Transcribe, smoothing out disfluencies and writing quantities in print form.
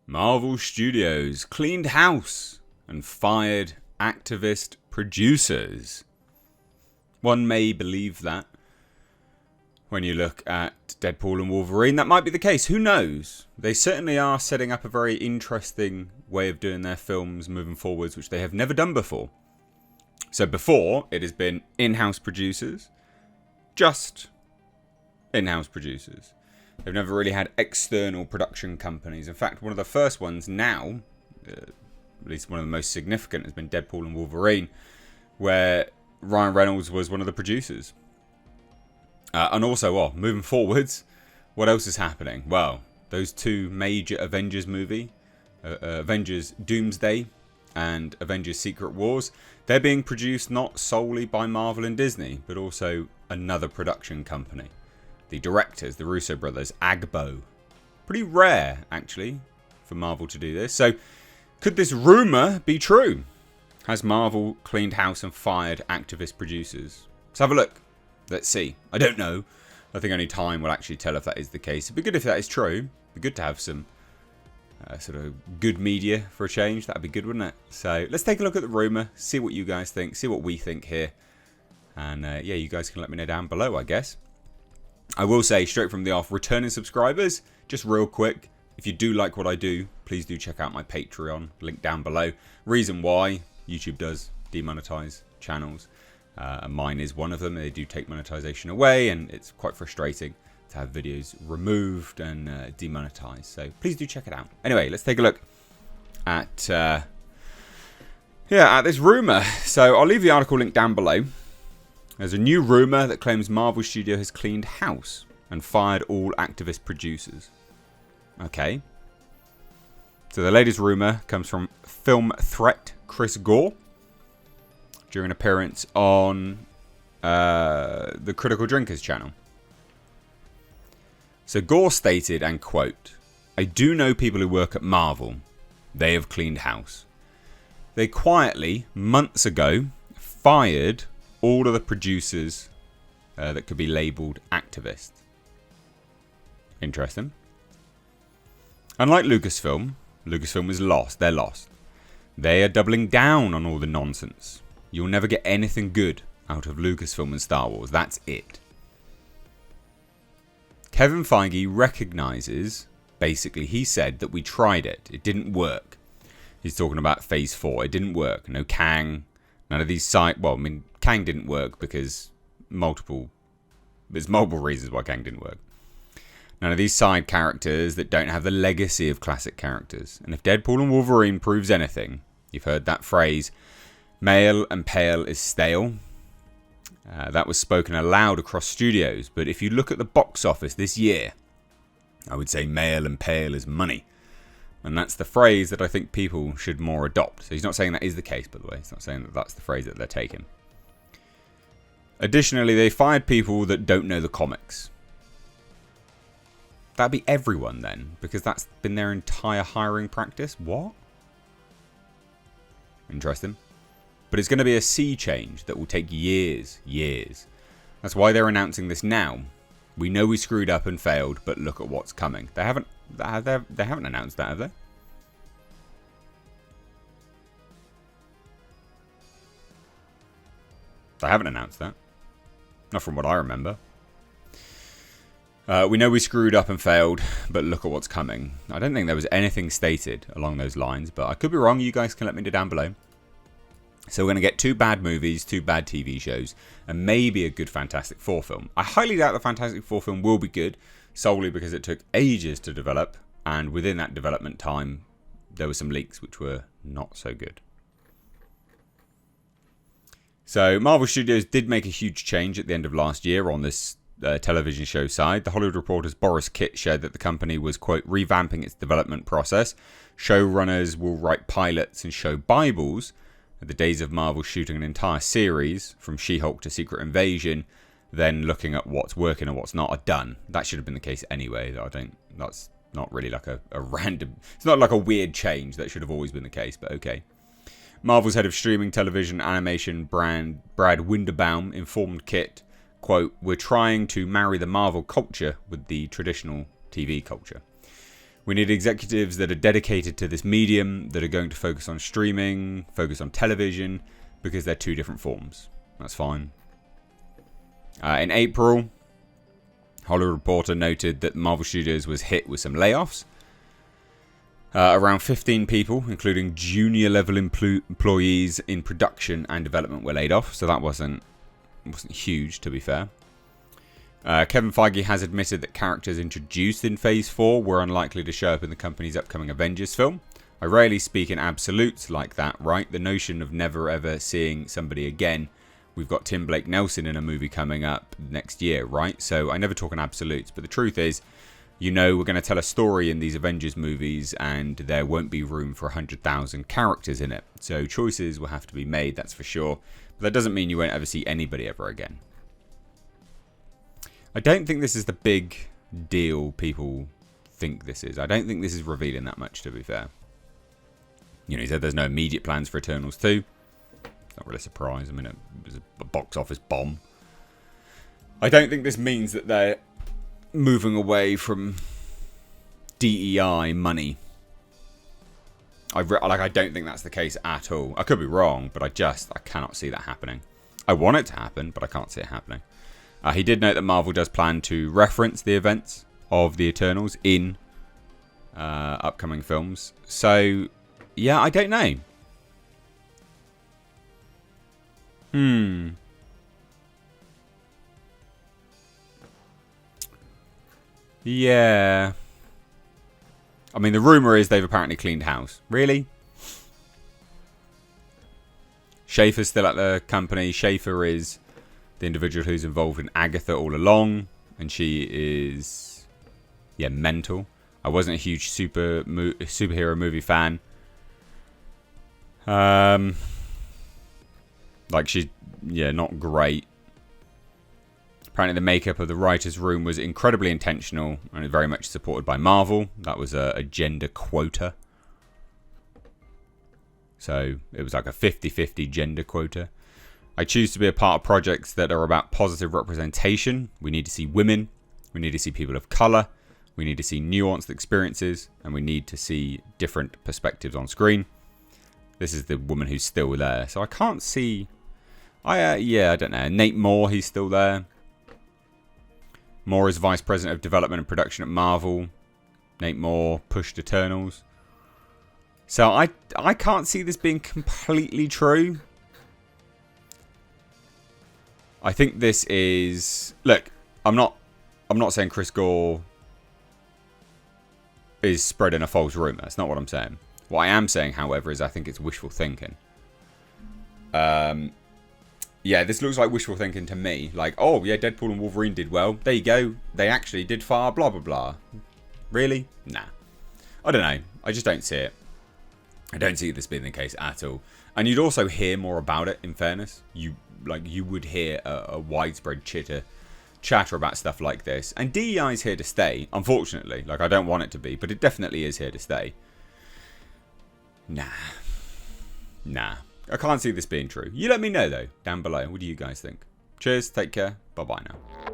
Marvel Studios cleaned house and fired activist producers. One may believe that when you look at Deadpool and Wolverine. That might be the case. Who knows? They certainly are setting up a very interesting way of doing their films moving forwards, which they have never done before. So before, it has been in-house producers. Just in-house producers. They've never really had external production companies. In fact, one of the first ones now, at least one of the most significant, has been Deadpool and Wolverine, where Ryan Reynolds was one of the producers. And also, moving forwards, what else is happening? Well, those two major Avengers movie, Avengers Doomsday and Avengers Secret Wars, they're being produced not solely by Marvel and Disney, but also another production company. The directors, the Russo brothers, Agbo. Pretty rare, actually, for Marvel to do this. So, could this rumour be true? Has Marvel cleaned house and fired activist producers? Let's have a look. Let's see. I don't know. I think only time will actually tell if that is the case. It'd be good if that is true. It'd be good to have some sort of good media for a change. That'd be good, wouldn't it? So, let's take a look at the rumour, see what you guys think, see what we think here. And yeah, you guys can let me know down below, I guess. I will say straight from the off, returning subscribers, just real quick, if you do like what I do, please do check out my Patreon, link down below. Reason why, YouTube does demonetize channels, and mine is one of them. They do take monetization away, and it's quite frustrating to have videos removed and demonetized. So please do check it out. Anyway, let's take a look at at this rumour. So I'll leave the article link down below. There's a new rumour that claims Marvel Studio has cleaned house and fired all activist producers. Okay. So the latest rumour comes from film threat Chris Gore during an appearance on the Critical Drinkers channel. So Gore stated, and quote, "I do know people who work at Marvel. They have cleaned house. They quietly, months ago, fired all of the producers that could be labelled activists." Interesting. Unlike Lucasfilm was lost. They're lost. They are doubling down on all the nonsense. You'll never get anything good out of Lucasfilm and Star Wars. That's it. Kevin Feige recognises, basically, he said that we tried it. It didn't work. He's talking about Phase 4. It didn't work. No Kang. None of these Kang didn't work because there's multiple reasons why Kang didn't work. None of these side characters that don't have the legacy of classic characters. And if Deadpool and Wolverine proves anything, you've heard that phrase, male and pale is stale. That was spoken aloud across studios. But if you look at the box office this year, I would say male and pale is money. And that's the phrase that I think people should more adopt. So he's not saying that is the case, by the way. He's not saying that that's the phrase that they're taking. Additionally, they fired people that don't know the comics. That'd be everyone then, because that's been their entire hiring practice. What? Interesting. But it's going to be a sea change that will take years. That's why they're announcing this now. We know we screwed up and failed, but look at what's coming. They haven't announced that, have they? They haven't announced that. Not from what I remember. We know we screwed up and failed, but look at what's coming. I don't think there was anything stated along those lines, but I could be wrong. You guys can let me know down below. So we're going to get 2 bad movies, 2 bad TV shows, and maybe a good Fantastic Four film. I highly doubt the Fantastic Four film will be good, solely because it took ages to develop, and within that development time, there were some leaks which were not so good. So Marvel Studios did make a huge change at the end of last year on this television show side. The Hollywood Reporter's Boris Kitt shared that the company was, quote, revamping its development process. Showrunners will write pilots and show Bibles. The days of Marvel shooting an entire series, from She-Hulk to Secret Invasion, then looking at what's working and what's not, are done. That should have been the case anyway. That's not really like a random... It's not like a weird change. That should have always been the case, but okay. Marvel's head of streaming television animation, Brad Winderbaum, informed Kitt, quote, "We're trying to marry the Marvel culture with the traditional TV culture. We need executives that are dedicated to this medium, that are going to focus on streaming, focus on television, because they're two different forms. That's fine. In April, Hollywood Reporter noted that Marvel Studios was hit with some layoffs. Around 15 people, including junior level employees in production and development, were laid off. So that wasn't huge, to be fair. Kevin Feige has admitted that characters introduced in Phase 4 were unlikely to show up in the company's upcoming Avengers film. I rarely speak in absolutes like that, right? The notion of never ever seeing somebody again. We've got Tim Blake Nelson in a movie coming up next year, right? So I never talk in absolutes. But the truth is, we're going to tell a story in these Avengers movies and there won't be room for 100,000 characters in it. So choices will have to be made, that's for sure. But that doesn't mean you won't ever see anybody ever again. I don't think this is the big deal people think this is. I don't think this is revealing that much, to be fair. He said there's no immediate plans for Eternals 2. It's not really a surprise. I mean, it was a box office bomb. I don't think this means that they're moving away from DEI money. I don't think that's the case at all. I could be wrong, but I cannot see that happening. I want it to happen, but I can't see it happening. He did note that Marvel does plan to reference the events of the Eternals in upcoming films. So, yeah, I don't know. Yeah. I mean, the rumour is they've apparently cleaned house. Really? Schaefer's still at the company. Schaefer is the individual who's involved in Agatha all along. And she is, mental. I wasn't a huge superhero movie fan. She's, not great. Apparently the makeup of the writer's room was incredibly intentional and very much supported by Marvel. That was a gender quota. So it was like a 50-50 gender quota. I choose to be a part of projects that are about positive representation. We need to see women. We need to see people of colour. We need to see nuanced experiences. And we need to see different perspectives on screen. This is the woman who's still there. So I can't see... I don't know. Nate Moore, he's still there. Moore is Vice President of Development and Production at Marvel. Nate Moore pushed Eternals. So I can't see this being completely true. I think this is... Look, I'm not saying Chris Gore is spreading a false rumour. That's not what I'm saying. What I am saying, however, is I think it's wishful thinking. This looks like wishful thinking to me. Like, oh, yeah, Deadpool and Wolverine did well. There you go. They actually did far, blah, blah, blah. Really? Nah. I don't know. I just don't see it. I don't see this being the case at all. And you'd also hear more about it, in fairness. You would hear a widespread chatter about stuff like this. And DEI is here to stay, unfortunately. I don't want it to be, but it definitely is here to stay. Nah. I can't see this being true. You let me know, though, down below. What do you guys think? Cheers, take care, bye-bye now.